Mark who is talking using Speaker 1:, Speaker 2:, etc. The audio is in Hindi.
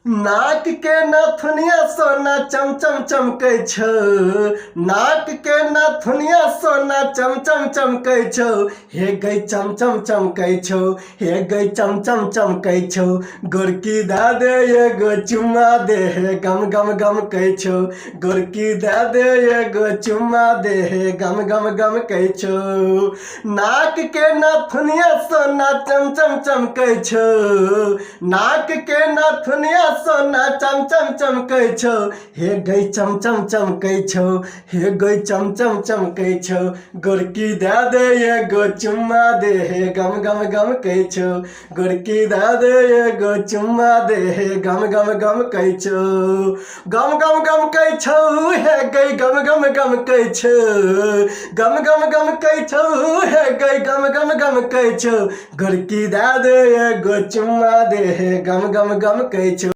Speaker 1: नाक के नथुनिया सोना चम चम चमकै छौ। नाक के नथुनिया सोना चम चम चमकै छौ। हे गई चम चम चमकै छौ। हे गई चम चम चमकै छौ। गोरकी दे दे एगो चुम्मा दे हे गम गम गम कै छौ। गोरकी दे दे एगो चुम्मा दे हे गम गम गम कै छौ। नाक के नथुनिया सोना चम चम चमकै छौ। नाक के नथुनिया सोना चम चम चमकै छौ। हे गई चम चम चमकै छौ। हे गई चम चम चमकै छौ। गोरकी दे दे एगो चुम्मा दे हे गम गम गम कै छौ। गोरकी दे दे एगो चुम्मा दे हे गम गम गम कै छौ। गम गम गम कै छौ। हे गई गम गम गम कै छौ। गम गम गम कै छौ। हे गई गम गम गम कै छौ। गोरकी दे दे एगो चुम्मा दे हे गम गम गम कै छौ।